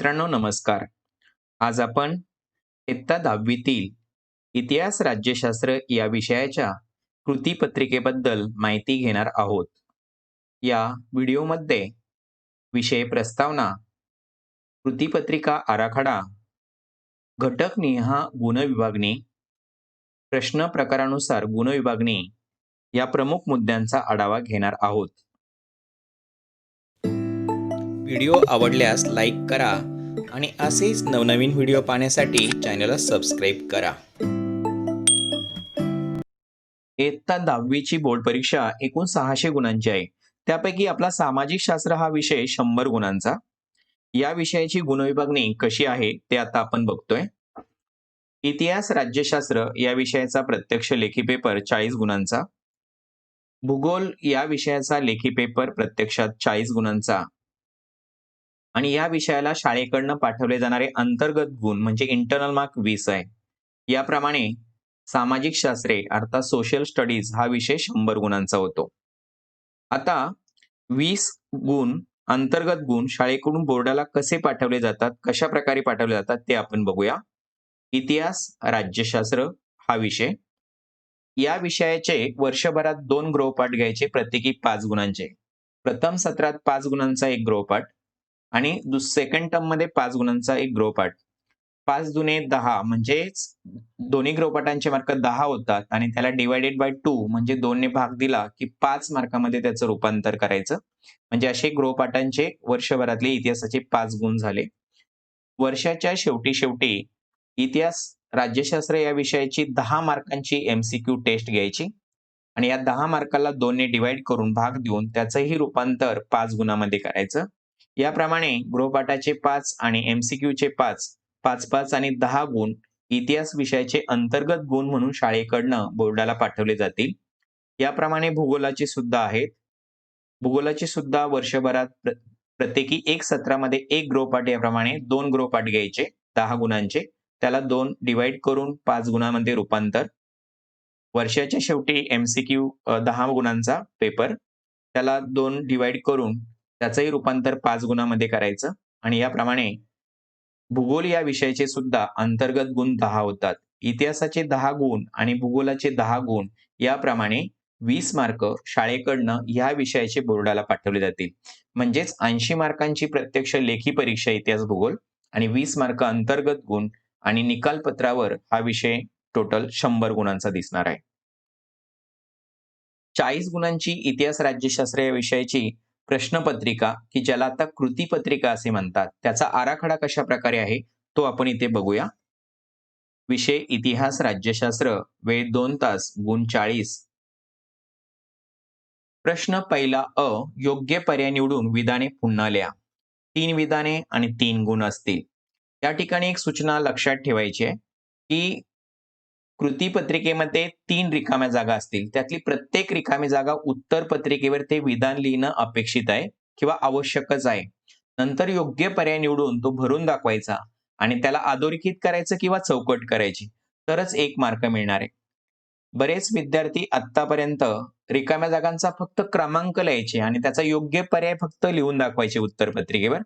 मित्रांनो नमस्कार. आज आपण इयत्ता 10वीतील इतिहास राज्यशास्त्र या विषयाच्या कृतीपत्रिकेबद्दल माहिती घेणार आहोत. या व्हिडिओमध्ये विषय प्रस्तावना, कृतीपत्रिका आराखडा, घटकनिहाय गुणविभागणी, प्रश्न प्रकारानुसार गुणविभागणी या प्रमुख मुद्द्यांचा आढावा घेणार आहोत. व्हिडिओ आवडल्यास लाईक करा आणि असेच नवनवीन व्हिडिओ पाहण्यासाठी चॅनलला सबस्क्राईब करा. इयत्ता 10वीची बोर्ड परीक्षा एकूण 600 गुणांची आहे. त्यापैकी आपला सामाजिक शास्त्र हा विषय 100 गुणांचा. या विषयाची गुणविभागणी कशी आहे ते आता आपण बघतोय. इतिहास राज्यशास्त्र या विषयाचा प्रत्यक्ष लेखी पेपर 40 गुणांचा. भूगोल या विषयाचा लेखी पेपर प्रत्यक्षात 40 गुणांचा. आणि या विषयाला शाळेकडनं पाठवले जाणारे अंतर्गत गुण म्हणजे इंटरनल मार्क 20 आहे. याप्रमाणे सामाजिक शास्त्रे अर्थात सोशल स्टडीज हा विषय 100 गुणांचा होतो. आता 20 गुण अंतर्गत गुण शाळेकडून बोर्डाला कसे पाठवले जातात, कशा प्रकारे पाठवले जातात ते आपण बघूया. इतिहास राज्यशास्त्र हा विषय. या विषयाचे वर्षभरात 2 गृहपाठ घ्यायचे, प्रत्येकी 5 गुणांचे. प्रथम सत्रात 5 गुणांचा एक गृहपाठ आणि सेकंड टर्म मध्ये 5 गुणांचा एक गृहपाठ. 5 दुने 10 म्हणजेच दोन्ही गृहपाठांचे मार्क 10 होतात आणि त्याला डिवायडेड बाय 2 म्हणजे 2 ने भाग दिला की 5 मार्कामध्ये त्याचं रूपांतर करायचं. म्हणजे असे गृहपाठांचे वर्षभरातले इतिहासाचे 5 गुण झाले. वर्षाच्या शेवटी इतिहास राज्यशास्त्र या विषयाची 10 मार्कांची MCQ टेस्ट घ्यायची आणि या 10 मार्काला 2 ने डिवाइड करून भाग देऊन त्याचंही रूपांतर 5 गुणामध्ये करायचं. याप्रमाणे गृहपाठाचे 5 आणि MCQचे 5, 5 आणि 10 गुण इतिहास विषयाचे अंतर्गत गुण म्हणून शाळेकडनं बोर्डाला पाठवले जातील. याप्रमाणे भूगोलाचे सुद्धा आहेत. भूगोलाचे सुद्धा वर्षभरात प्रत्येकी एक सत्रामध्ये एक गृहपाठ याप्रमाणे 2 गृहपाठ घ्यायचे 10 गुणांचे. त्याला 2 डिवाइड करून 5 गुणामध्ये रूपांतर. वर्षाच्या शेवटी MCQ 10 गुणांचा पेपर. त्याला 2 डिवाइड करून त्याचंही रूपांतर 5 गुणामध्ये करायचं आणि याप्रमाणे भूगोल या विषयाचे सुद्धा अंतर्गत गुण 10 होतात. इतिहासाचे 10 गुण आणि भूगोलाचे 10 गुण याप्रमाणे 20 मार्क शाळेकडनं ह्या विषयाचे बोर्डाला पाठवले जातील. म्हणजेच 80 मार्कांची प्रत्यक्ष लेखी परीक्षा इतिहास भूगोल आणि 20 मार्क अंतर्गत गुण आणि निकालपत्रावर हा विषय टोटल 100 गुणांचा दिसणार आहे. 40 गुणांची इतिहास राज्यशास्त्र या विषयाची प्रश्नपत्रिका की ज्याला आता कृतीपत्रिका असे म्हणतात, त्याचा आराखडा कशा प्रकारे आहे तो आपण इथे बघूया. विषय इतिहास राज्यशास्त्र, वेळ 2 तास, गुण 40. प्रश्न पहिला अ, योग्य पर्याय निवडून विधाने पुन्हा लिहा. 3 विधाने आणि 3 गुण असतील. या ठिकाणी एक सूचना लक्षात ठेवायची आहे की कृतीपत्रिकेमध्ये 3 रिकाम्या जागा असतील. त्यातली प्रत्येक रिकामी जागा उत्तर पत्रिकेवर ते विधान लिहिणं अपेक्षित आहे किंवा आवश्यकच आहे. नंतर योग्य पर्याय निवडून तो भरून दाखवायचा आणि त्याला अधोरेखित करायचं किंवा चौकट करायची. तरच 1 मार्क मिळणार आहे. बरेच विद्यार्थी आत्तापर्यंत रिकाम्या जागांचा फक्त क्रमांक लिहायचे आणि त्याचा योग्य पर्याय फक्त लिहून दाखवायचे उत्तरपत्रिकेवर.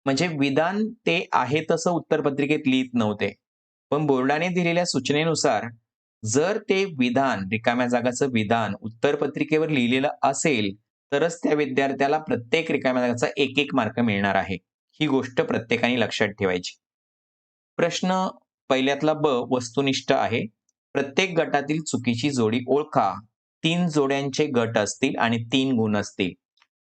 म्हणजे विधान ते आहे तसं उत्तरपत्रिकेत लिहित नव्हते. पण बोर्डाने दिलेल्या सूचनेनुसार जर ते विधान, रिकाम्या जागाचं विधान उत्तरपत्रिकेवर लिहिलेलं असेल, तरच त्या विद्यार्थ्याला प्रत्येक रिकाम्या जागाचा 1 मार्क मिळणार आहे. ही गोष्ट प्रत्येकाने लक्षात ठेवायची. प्रश्न पहिल्यातला ब वस्तुनिष्ठ आहे. प्रत्येक गटातील चुकीची जोडी ओळखा. 3 जोड्यांचे गट असतील आणि 3 गुण असतील.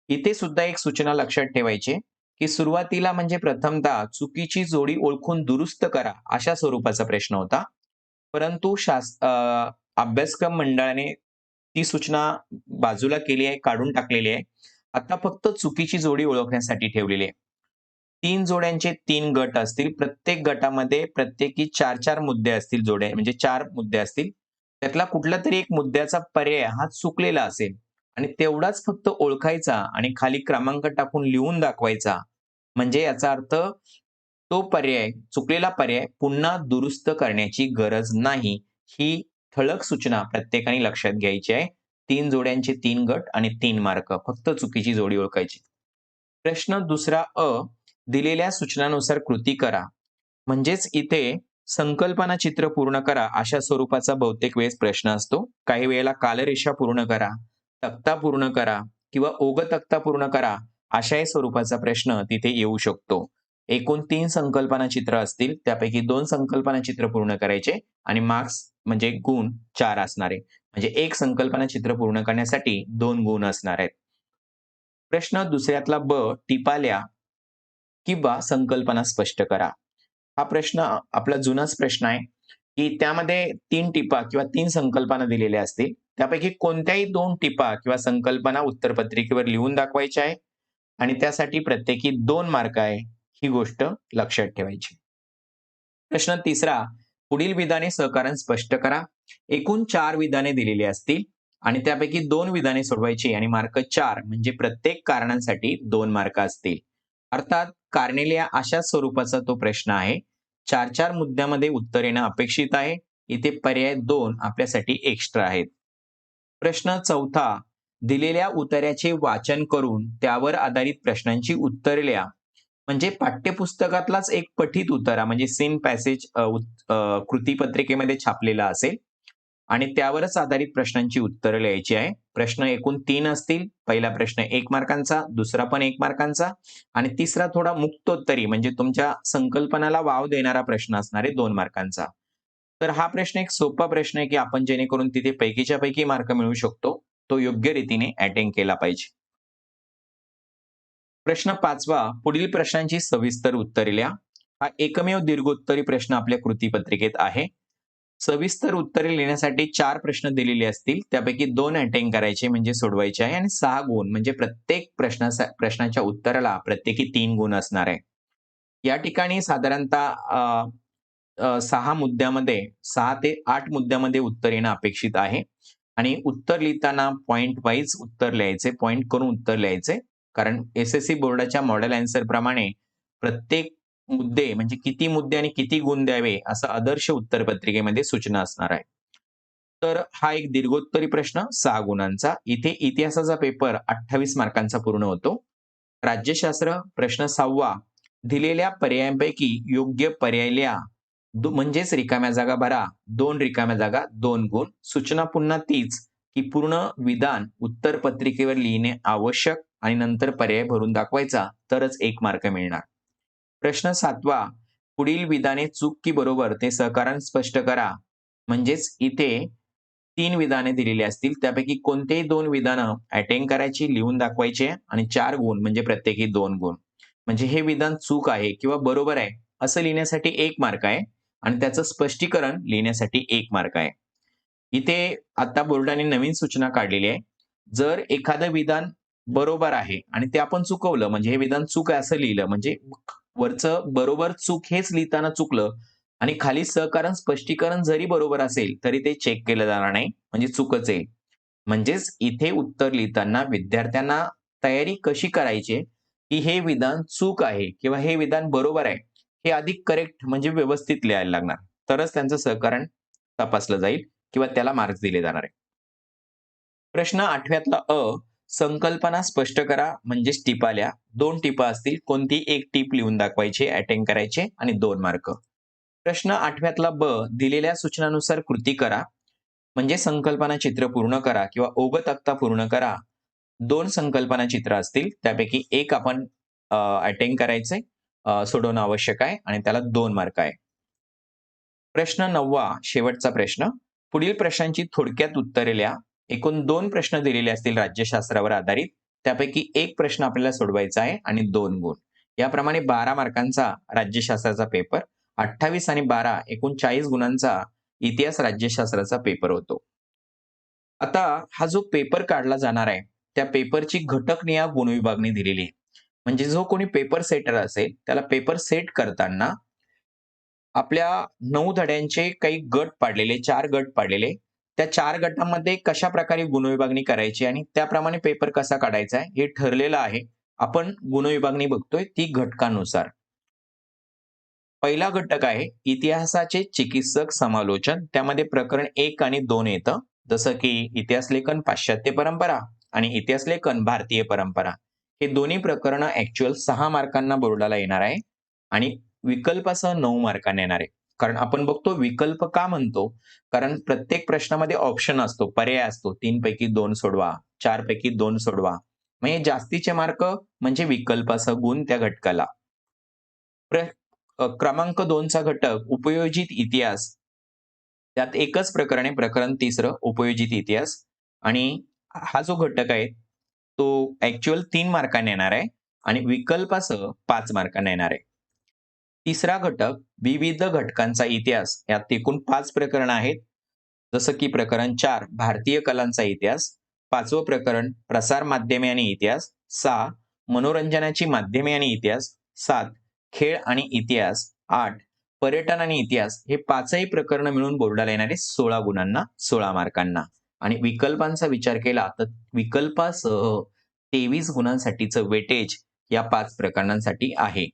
इथे सुद्धा एक सूचना लक्षात ठेवायची की सुरुवातीला म्हणजे प्रथमतः चुकीची जोडी ओळखून दुरुस्त करा अशा स्वरूपाचा प्रश्न होता. परंतु अभ्यासक्रम मंडळाने ती सूचना बाजूला केली आहे, काढून टाकलेली आहे. आता फक्त चुकीची जोडी ओळखण्यासाठी ठेवलेली आहे. 3 जोड्यांचे 3 गट असतील. प्रत्येक गटामध्ये प्रत्येकी 4-4 मुद्दे असतील, जोड्या म्हणजे 4 मुद्दे असतील. त्यातला कुठलातरी एक मुद्द्याचा पर्याय हा चुकलेला असेल आणि तेवढाच फक्त ओळखायचा आणि खाली क्रमांक टाकून लिहून दाखवायचा. म्हणजे याचा अर्थ तो पर्याय, चुकलेला पर्याय पुन्हा दुरुस्त करण्याची गरज नाही. ही ठळक सूचना प्रत्येकाने लक्षात घ्यायची आहे. 3 जोड्यांचे 3 गट आणि 3 मार्क. फक्त चुकीची जोडी ओळखायची. प्रश्न दुसरा अ, दिलेल्या सूचनानुसार कृती करा. म्हणजेच इथे संकल्पना चित्र पूर्ण करा अशा स्वरूपाचा बहुतेक वेळेस प्रश्न असतो. काही वेळेला कालरेषा पूर्ण करा, तक्ता पूर्ण करा किंवा ओघ तक्ता पूर्ण करा अशाही स्वरूपाचा प्रश्न तिथे येऊ शकतो. एकूण 3 संकल्पना चित्र असतील, त्यापैकी 2 संकल्पना चित्र पूर्ण करायचे आणि मार्क्स म्हणजे गुण 4 असणारे. म्हणजे 1 संकल्पना चित्र पूर्ण करण्यासाठी 2 गुण असणार आहेत. प्रश्न दुसऱ्यातला ब, टिपाल्या किंवा संकल्पना स्पष्ट करा. हा प्रश्न आपला जुनाच प्रश्न आहे, की त्यामध्ये 3 टिपा किंवा 3 संकल्पना दिलेल्या असतील. त्यापैकी कोणत्याही 2 टिपा किंवा संकल्पना उत्तरपत्रिकेवर लिहून दाखवायच्या आहे आणि त्यासाठी प्रत्येकी 2 मार्क आहे. ही गोष्ट लक्षात ठेवायची. प्रश्न तिसरा, पुढील विधाने सहकारण स्पष्ट करा. एकूण 4 विधाने दिलेली असतील आणि त्यापैकी 2 विधाने सोडवायची आणि मार्क 4 म्हणजे प्रत्येक कारणांसाठी 2 मार्क असतील. अर्थात कारणे लिहा अशा स्वरूपाचा तो प्रश्न आहे. 4-4 मुद्द्यामध्ये उत्तर येणं अपेक्षित आहे. इथे पर्याय 2 आपल्यासाठी एक्स्ट्रा आहेत. प्रश्न चौथा, दिलेल्या उत्तराचे वाचन करून त्यावर आधारित प्रश्नांची उत्तरे लिहा. म्हणजे पाठ्यपुस्तकातलाच एक पठित उतारा म्हणजे सीन पॅसेज कृतीपत्रिकेमध्ये छापलेला असेल आणि त्यावरच आधारित प्रश्नांची उत्तरं लिहायची आहे. प्रश्न एकूण 3 असतील. पहिला प्रश्न 1 मार्कांचा, दुसरा पण 1 मार्कांचा आणि तिसरा थोडा मुक्तोत्तरी म्हणजे तुमच्या संकल्पनाला वाव देणारा प्रश्न असणार आहे 2 मार्कांचा. तर हा प्रश्न एक सोपा प्रश्न आहे, की आपण जेणेकरून तिथे पैकीच्या पैकी मार्क मिळवू शकतो. तो योग्य रीतीने अटेंड केला पाहिजे. प्रश्न 5वा, पुढील प्रश्नांची सविस्तर उत्तरे लिहा. हा एकमेव दीर्घोत्तरी प्रश्न आपल्या कृतीपत्रिकेत आहे. सविस्तर उत्तरे लिहिण्यासाठी 4 प्रश्न दिलेले असतील. त्यापैकी 2 अटेंड करायचे म्हणजे सोडवायचे आहे आणि 6 गुण म्हणजे प्रत्येक प्रश्नाच्या उत्तराला प्रत्येकी 3 गुण असणार आहे. या ठिकाणी साधारणतः 6 मुद्द्यामध्ये 6 ते 8 मुद्द्यामध्ये उत्तर येणं अपेक्षित आहे आणि उत्तर लिहिताना पॉइंट वाईज उत्तर लिहायचे, पॉइंट करून उत्तर लिहायचे. कारण एस-एस-सी बोर्डाच्या मॉडेल आन्सर प्रमाणे प्रत्येक मुद्दे म्हणजे किती मुद्दे आणि किती गुण द्यावे असं आदर्श उत्तरपत्रिकेमध्ये सूचना असणार आहे. तर हा एक दीर्घोत्तरी प्रश्न 6 गुणांचा. इथे इतिहासाचा पेपर 28 मार्कांचा पूर्ण होतो. राज्यशास्त्र प्रश्न 6वा, दिलेल्या पर्यायांपैकी योग्य पर्याय लिहा. म्हणजेच रिकाम्या जागा भरा. 2 रिकाम्या जागा 2 गुण. सूचना पुन्हा तीच, की पूर्ण विधान उत्तरपत्रिकेवर लिहिणे आवश्यक आणि नंतर पर्याय भरून दाखवायचा तरच 1 मार्क मिळणार. प्रश्न 7वा, पुढील विधाने चूक की बरोबर ते सहकारण स्पष्ट करा. म्हणजेच इथे 3 विधाने दिलेली असतील. त्यापैकी कोणतेही 2 विधानं अटेंड करायची, लिहून दाखवायची आहे आणि 4 गुण म्हणजे प्रत्येकी 2 गुण. म्हणजे हे विधान चूक आहे किंवा बरोबर आहे असं लिहिण्यासाठी 1 मार्क आहे आणि त्याचं स्पष्टीकरण लिहिण्यासाठी 1 मार्क आहे. इथे आता बोर्डाने नवीन सूचना काढलेली आहे. जर एखादं विधान बरोबर आहे आणि ते आपण चुकवलं म्हणजे हे विधान चूक आहे असं लिहिलं म्हणजे वरचं बरोबर चूक हेच लिहिताना चुकलं आणि खाली सहकारण स्पष्टीकरण जरी बरोबर असेल तरी ते चेक केलं जाणार नाही म्हणजे चूकच आहे. म्हणजेच इथे उत्तर लिहिताना विद्यार्थ्यांना तयारी कशी करायची आहे, की हे विधान चूक आहे किंवा हे विधान बरोबर आहे, हे अधिक करेक्ट म्हणजे व्यवस्थित लिहायला लागणार. तरच त्यांचं सहकारण तपासलं जाईल किंवा त्याला मार्क्स दिले जाणार आहे. प्रश्न 8व्यातला अ, संकल्पना स्पष्ट करा म्हणजेच टिपा लिहा. 2 टिपा असतील. कोणती एक टिप लिहून दाखवायची, अटेंड करायचे आणि 2 मार्क. प्रश्न 8व्यातला ब, दिलेल्या सूचनानुसार कृती करा. म्हणजे संकल्पना चित्र पूर्ण करा किंवा ओघ तक्ता पूर्ण करा. 2 संकल्पना चित्र असतील. त्यापैकी 1 आपण अटेंड करायचंय, सोडवणं आवश्यक आहे आणि त्याला 2 मार्क आहे. प्रश्न 9वा, शेवटचा प्रश्न. पुढील प्रश्नांची थोडक्यात उत्तरे लिहा. एकूण 2 प्रश्न दिलेले असतील राज्यशास्त्रावर आधारित. त्यापैकी 1 प्रश्न आपल्याला सोडवायचा आहे आणि 2 गुण. याप्रमाणे 12 मार्कांचा राज्यशास्त्राचा पेपर, 28 आणि 12 एकूण 40 गुणांचा इतिहास राज्यशास्त्राचा पेपर होतो. आता हा जो पेपर काढला जाणार आहे, त्या पेपरची घटकनिहाय गुणविभागणी दिलेली आहे. म्हणजे जो कोणी पेपर सेटर असेल, त्याला पेपर सेट करताना आपल्या 9 धड्यांचे काही गट पाडलेले, 4 गट पाडलेले. त्या 4 गटामध्ये कशाप्रकारे गुणविभागणी करायची आणि त्याप्रमाणे पेपर कसा काढायचा आहे, हे ठरलेलं आहे. आपण गुणविभागणी बघतोय ती घटकानुसार. पहिला घटक आहे इतिहासाचे चिकित्सक समालोचन. त्यामध्ये प्रकरण 1 आणि 2 येतं. जसं की इतिहास लेखन पाश्चात्य परंपरा आणि इतिहास लेखन भारतीय परंपरा. हे दोन्ही प्रकरणं ॲक्चुअल 6 मार्कांना बोर्डाला येणार आहे आणि विकल्पासह 9 मार्कांना येणार आहे. कारण आपण बघतो विकल्प का म्हणतो? कारण प्रत्येक प्रश्नामध्ये ऑप्शन असतो, पर्याय असतो. 3 पैकी 2 सोडवा, 4 पैकी 2 सोडवा. म्हणजे जास्तीचे मार्क म्हणजे विकल्पासह गुण त्या घटकाला. क्रमांक 2 चा घटक उपयोजित इतिहास. त्यात एकच प्रकरण आहे, प्रकरण 3रं उपयोजित इतिहास आणि हा जो घटक आहे, तो ॲक्चुअल 3 मार्कांना येणार आहे आणि विकल्पासह 5 मार्कांना येणार आहे. तिसरा घटक विविध घटकांचा इतिहास. यात एकूण 5 प्रकरणं आहेत. जसं की प्रकरण 4 भारतीय कलांचा इतिहास, 5वं प्रकरण प्रसार माध्यमे आणि इतिहास, 6 मनोरंजनाची माध्यमे आणि इतिहास, 7 खेळ आणि इतिहास, 8 पर्यटन आणि इतिहास. हे 5ही प्रकरणं मिळून बोर्डाला येणारे 16 गुणांना, 16 मार्कांना आणि विकल्पांचा विचार केला तर विकल्पासह 23 गुणांसाठीचं वेटेज या 5 प्रकरणांसाठी आहे.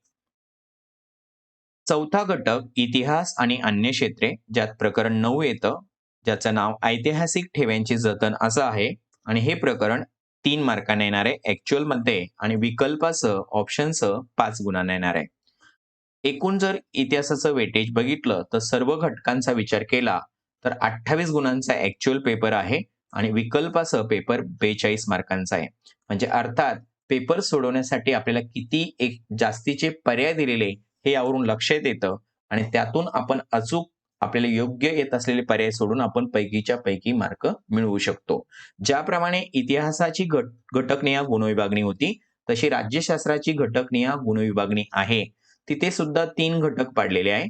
चौथा घटक इतिहास आणि अन्य क्षेत्रे, ज्यात प्रकरण 9 येतं, ज्याचं नाव ऐतिहासिक ठेव्यांचे जतन असं आहे आणि हे प्रकरण 3 मार्कांना येणार आहे ॲक्चुअलमध्ये आणि विकल्पासह, ऑप्शनसह 5 गुणांना येणार आहे. एकूण जर इतिहासाचं वेटेज बघितलं तर सर्व घटकांचा विचार केला तर 28 गुणांचा ॲक्चुअल पेपर आहे आणि विकल्पासह पेपर 42 मार्कांचा आहे. म्हणजे अर्थात पेपर सोडवण्यासाठी आपल्याला किती एक जास्तीचे पर्याय दिलेले हे यावरून लक्षात येतं आणि त्यातून आपण अचूक आपल्याला योग्य येत असलेले पर्याय सोडून आपण पैकीच्या पैकी मार्क मिळवू शकतो. ज्याप्रमाणे इतिहासाची घटकनिहाय गुणविभागणी होती, तशी राज्यशास्त्राची घटकनिहाय गुणविभागणी आहे. तिथे सुद्धा 3 घटक पाडलेले आहे.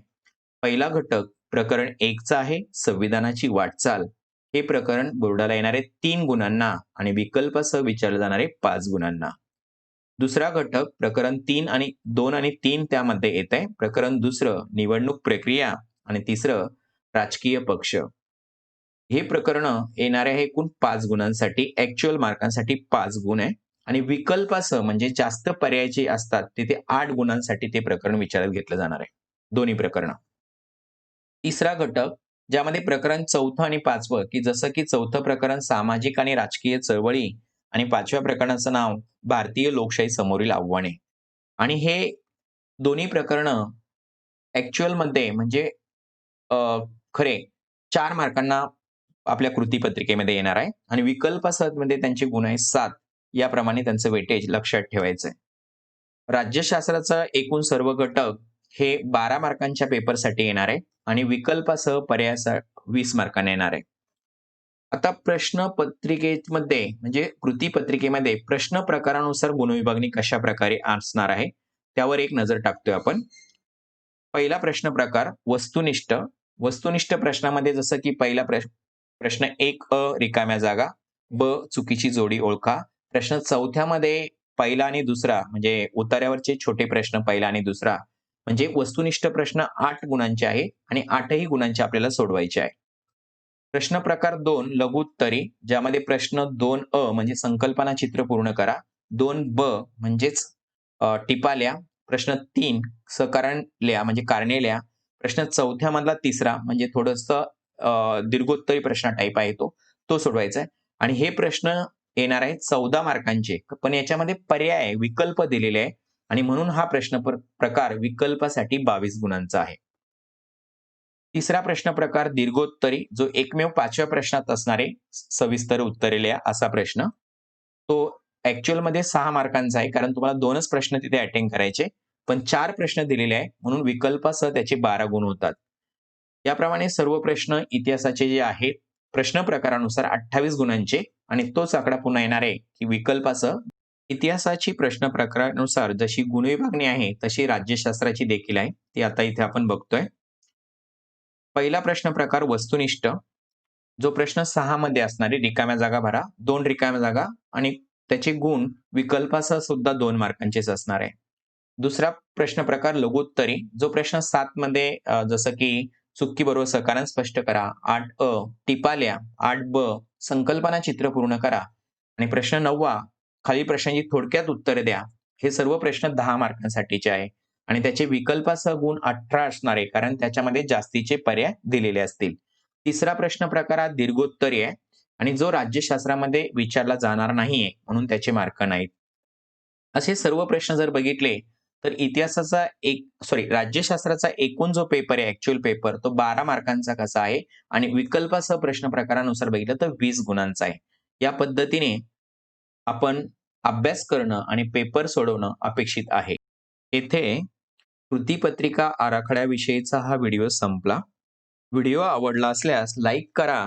पहिला घटक प्रकरण 1 चा आहे, संविधानाची वाटचाल. हे प्रकरण बोर्डाला येणारे 3 गुणांना आणि विकल्पासह विचारले जाणारे 5 गुणांना. दुसरा घटक प्रकरण 3 आणि 2 आणि 3 त्यामध्ये येतंय. प्रकरण 2रं निवडणूक प्रक्रिया आणि 3रं राजकीय पक्ष. हे प्रकरणं येणारे आहे एकूण 5 गुणांसाठी, ॲक्चुअल मार्कांसाठी 5 गुण आहे आणि विकल्पासह म्हणजे जास्त पर्याय जे असतात तिथे 8 गुणांसाठी ते प्रकरण विचारात घेतलं जाणार आहे. दोन्ही प्रकरणं. तिसरा घटक ज्यामध्ये प्रकरण 4थं आणि 5वं की जसं की 4थं प्रकरण सामाजिक आणि राजकीय चळवळी आणि 5व्या प्रकरणाचं नाव भारतीय लोकशाही समोरील आव्हाने आणि हे दोन्ही प्रकरणं ॲक्चुअलमध्ये म्हणजे अ, खरे 4 मार्कांना आपल्या कृतीपत्रिकेमध्ये येणार आहे आणि विकल्पासहमध्ये त्यांचे गुण आहे 7. याप्रमाणे त्यांचं वेटेज लक्षात ठेवायचं आहे. राज्यशास्त्राचा एकूण सर्व घटक हे 12 मार्कांच्या पेपरसाठी येणार आहे आणि विकल्पासह पर्यायासह 20 मार्कांना येणार आहे. आता प्रश्न पत्रिकेमध्ये म्हणजे कृतीपत्रिकेमध्ये प्रश्न प्रकारानुसार गुणविभागणी कशाप्रकारे असणार आहे, त्यावर एक नजर टाकतोय आपण. पहिला प्रश्न प्रकार वस्तुनिष्ठ. वस्तुनिष्ठ प्रश्नामध्ये जसं की पहिला प्रश्न 1 रिकाम्या जागा, ब चुकीची जोडी ओळखा. प्रश्न 4थ्यामध्ये पहिला आणि दुसरा म्हणजे उतार्यावरचे छोटे प्रश्न पहिला आणि दुसरा म्हणजे वस्तुनिष्ठ प्रश्न 8 गुणांचे आहे आणि 8ही गुणांचे आपल्याला सोडवायचे आहे. प्रश्न प्रकार 2 लघुत्तरी, ज्यामध्ये प्रश्न 2 म्हणजे संकल्पना चित्र पूर्ण करा. 2 म्हणजेच टिपा लिहा. प्रश्न 3 सकारण लिहा म्हणजे कारणे लिहा. प्रश्न 4थ्या मधला 3रा म्हणजे थोडंसं दीर्घोत्तरी प्रश्न टाइप आहे तो सोडवायचा आहे आणि हे प्रश्न येणार आहेत 14 मार्कांचे. पण याच्यामध्ये पर्याय आहे, विकल्प दिलेले आहे आणि म्हणून हा प्रश्न प्रकार विकल्पासाठी 22 गुणांचा आहे. तिसरा प्रश्न प्रकार दीर्घोत्तरी, जो एकमेव 5व्या प्रश्नात असणारे सविस्तर उत्तरे लिहा असा प्रश्न. तो ॲक्चुअलमध्ये 6 मार्कांचा आहे, कारण तुम्हाला 2च प्रश्न तिथे अटेंड करायचे. पण 4 प्रश्न दिलेले आहे, म्हणून विकल्पासह त्याचे 12 गुण होतात. याप्रमाणे सर्व प्रश्न इतिहासाचे जे आहेत, प्रश्न प्रकारानुसार 28 गुणांचे आणि तोच आकडा पुन्हा येणार आहे, की विकल्पासह इतिहासाची प्रश्न प्रकारानुसार जशी गुणविभागणी आहे, तशी राज्यशास्त्राची देखील आहे. ती आता इथे आपण बघतोय. पहिला प्रश्न प्रकार वस्तुनिष्ठ, जो प्रश्न 6 मध्ये असणारे रिकाम्या जागा भरा. 2 रिकाम्या जागा आणि त्याचे गुण विकल्पासह सुद्धा 2 मार्कांचेच असणार आहे. दुसरा प्रश्न प्रकार लघुत्तरी, जो प्रश्न 7 मध्ये जसं की चुकी बरोबर सकारण स्पष्ट करा. 8 टिपा लिहा. 8 संकल्पना चित्र पूर्ण करा आणि प्रश्न 9 खालील प्रश्नांची थोडक्यात उत्तरे द्या. हे सर्व प्रश्न 10 मार्कांसाठीचे आहे आणि त्याचे विकल्पासह गुण 18 असणार आहे, कारण त्याच्यामध्ये जास्तीचे पर्याय दिलेले असतील. तिसरा प्रश्न प्रकार हा दीर्घोत्तरी आहे आणि जो राज्यशास्त्रामध्ये विचारला जाणार नाहीये, म्हणून त्याचे मार्क नाहीत. असे सर्व प्रश्न जर बघितले तर इतिहासाचा राज्यशास्त्राचा एकूण जो पेपर आहे ऍक्च्युअल पेपर तो 12 मार्कांचा कसा आहे आणि विकल्पासह प्रश्न प्रकारानुसार बघितलं तर 20 गुणांचा आहे. या पद्धतीने आपण अभ्यास करणं आणि पेपर सोडवणं अपेक्षित आहे. येथे कृतीपत्रिका आराखड्याविषयीचा हा व्हिडिओ संपला. व्हिडिओ आवडला असल्यास लाईक करा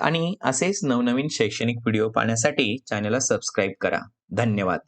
आणि असेच नवनवीन शैक्षणिक व्हिडिओ पाहण्यासाठी चॅनलला सबस्क्राईब करा. धन्यवाद.